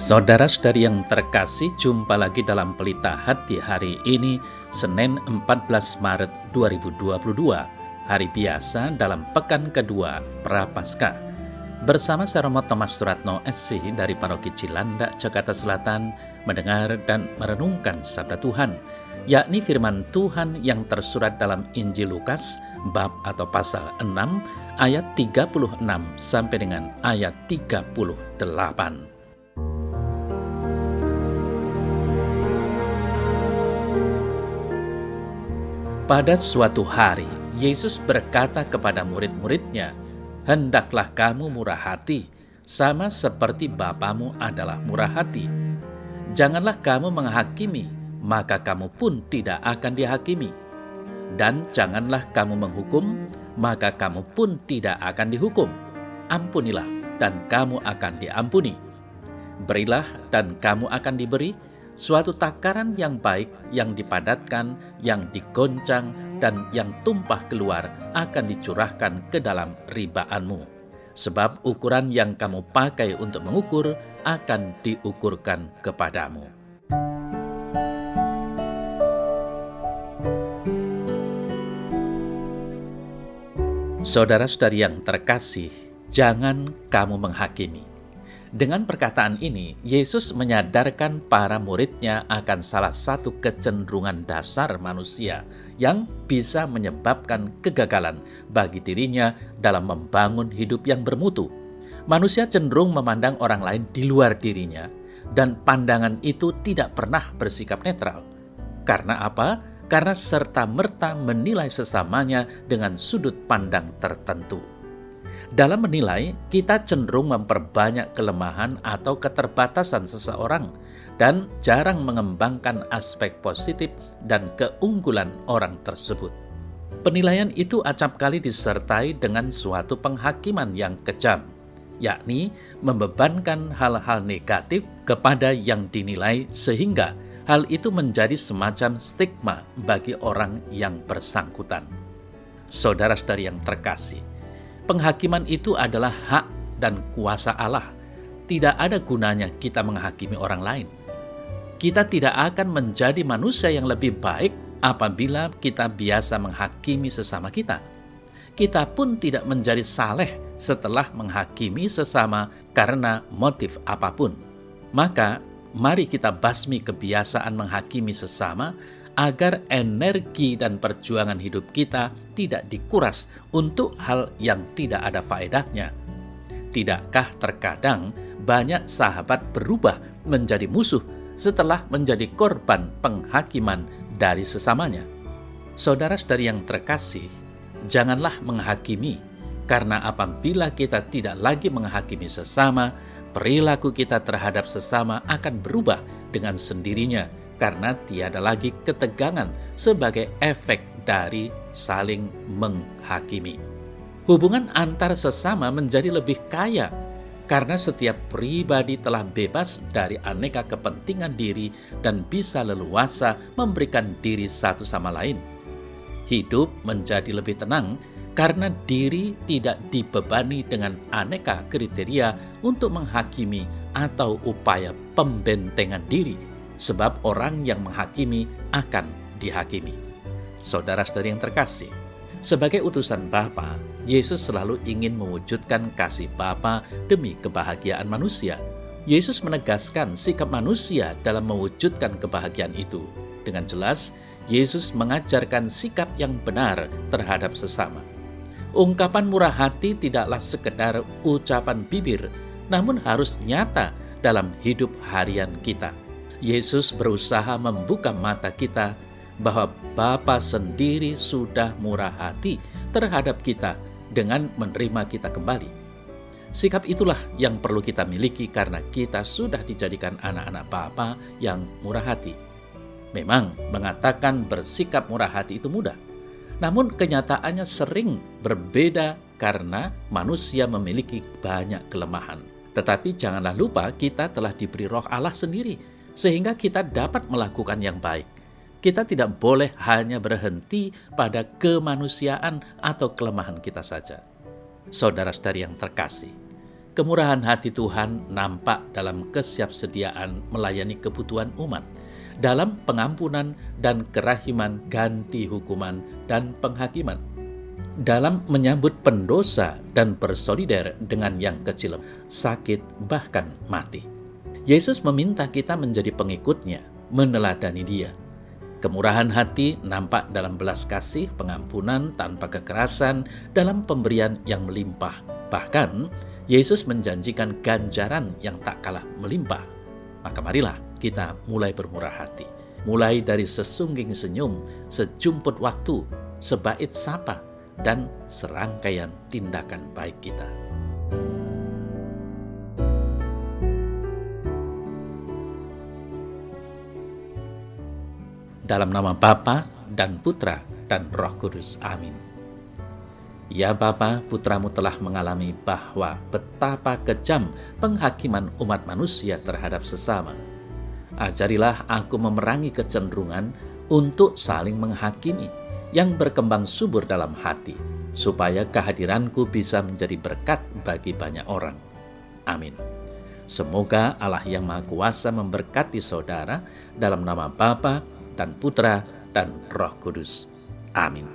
Saudara-saudari yang terkasih, jumpa lagi dalam Pelita Hati hari ini, Senin 14 Maret 2022, hari biasa dalam pekan kedua Prapaskah. Bersama saya Romo Thomas Suratno SC dari Paroki Cilandak, Jakarta Selatan, mendengar dan merenungkan sabda Tuhan, yakni firman Tuhan yang tersurat dalam Injil Lukas, bab atau pasal 6, ayat 36 sampai dengan ayat 38. Pada suatu hari, Yesus berkata kepada murid-muridnya, "Hendaklah kamu murah hati, sama seperti Bapamu adalah murah hati. Janganlah kamu menghakimi, maka kamu pun tidak akan dihakimi. Dan janganlah kamu menghukum, maka kamu pun tidak akan dihukum. Ampunilah, dan kamu akan diampuni. Berilah, dan kamu akan diberi. Suatu takaran yang baik, yang dipadatkan, yang digoncang, dan yang tumpah keluar akan dicurahkan ke dalam ribaanmu. Sebab ukuran yang kamu pakai untuk mengukur akan diukurkan kepadamu." Saudara-saudari yang terkasih, jangan kamu menghakimi. Dengan perkataan ini, Yesus menyadarkan para muridnya akan salah satu kecenderungan dasar manusia yang bisa menyebabkan kegagalan bagi dirinya dalam membangun hidup yang bermutu. Manusia cenderung memandang orang lain di luar dirinya, dan pandangan itu tidak pernah bersikap netral. Karena apa? Karena serta-merta menilai sesamanya dengan sudut pandang tertentu. Dalam menilai, kita cenderung memperbanyak kelemahan atau keterbatasan seseorang dan jarang mengembangkan aspek positif dan keunggulan orang tersebut. Penilaian itu acap kali disertai dengan suatu penghakiman yang kejam, yakni membebankan hal-hal negatif kepada yang dinilai sehingga hal itu menjadi semacam stigma bagi orang yang bersangkutan. Saudara-saudari yang terkasih, penghakiman itu adalah hak dan kuasa Allah. Tidak ada gunanya kita menghakimi orang lain. Kita tidak akan menjadi manusia yang lebih baik apabila kita biasa menghakimi sesama kita. Kita pun tidak menjadi saleh setelah menghakimi sesama karena motif apapun. Maka, mari kita basmi kebiasaan menghakimi sesama agar energi dan perjuangan hidup kita tidak dikuras untuk hal yang tidak ada faedahnya. Tidakkah terkadang banyak sahabat berubah menjadi musuh setelah menjadi korban penghakiman dari sesamanya? Saudara-saudari yang terkasih, janganlah menghakimi, karena apabila kita tidak lagi menghakimi sesama, perilaku kita terhadap sesama akan berubah dengan sendirinya, karena tiada lagi ketegangan sebagai efek dari saling menghakimi. Hubungan antar sesama menjadi lebih kaya karena setiap pribadi telah bebas dari aneka kepentingan diri dan bisa leluasa memberikan diri satu sama lain. Hidup menjadi lebih tenang karena diri tidak dibebani dengan aneka kriteria untuk menghakimi atau upaya pembentengan diri. Sebab orang yang menghakimi akan dihakimi. Saudara-saudari yang terkasih, sebagai utusan Bapa, Yesus selalu ingin mewujudkan kasih Bapa demi kebahagiaan manusia. Yesus menegaskan sikap manusia dalam mewujudkan kebahagiaan itu. Dengan jelas, Yesus mengajarkan sikap yang benar terhadap sesama. Ungkapan murah hati tidaklah sekedar ucapan bibir, namun harus nyata dalam hidup harian kita. Yesus berusaha membuka mata kita bahwa Bapa sendiri sudah murah hati terhadap kita dengan menerima kita kembali. Sikap itulah yang perlu kita miliki karena kita sudah dijadikan anak-anak Bapa yang murah hati. Memang mengatakan bersikap murah hati itu mudah, namun kenyataannya sering berbeda karena manusia memiliki banyak kelemahan. Tetapi janganlah lupa kita telah diberi Roh Allah sendiri, sehingga kita dapat melakukan yang baik. Kita tidak boleh hanya berhenti pada kemanusiaan atau kelemahan kita saja. Saudara-saudari yang terkasih, Kemurahan hati Tuhan nampak dalam kesiapsediaan melayani kebutuhan umat, dalam pengampunan dan kerahiman ganti hukuman dan penghakiman, dalam menyambut pendosa dan bersolider dengan yang kecil, sakit, bahkan mati. Yesus meminta kita menjadi pengikutnya, meneladani Dia. Kemurahan hati nampak dalam belas kasih, pengampunan tanpa kekerasan, dalam pemberian yang melimpah. Bahkan, Yesus menjanjikan ganjaran yang tak kalah melimpah. Maka marilah kita mulai bermurah hati. Mulai dari sesungging senyum, sejumput waktu, sebait sapa, dan serangkaian tindakan baik kita. Dalam nama Bapa dan Putra dan Roh Kudus. Amin. Ya Bapa, putramu telah mengalami bahwa betapa kejam penghakiman umat manusia terhadap sesama. Ajarilah aku memerangi kecenderungan untuk saling menghakimi yang berkembang subur dalam hati, supaya kehadiranku bisa menjadi berkat bagi banyak orang. Amin. Semoga Allah yang Maha Kuasa memberkati saudara dalam nama Bapa dan Putra dan Roh Kudus. Amin.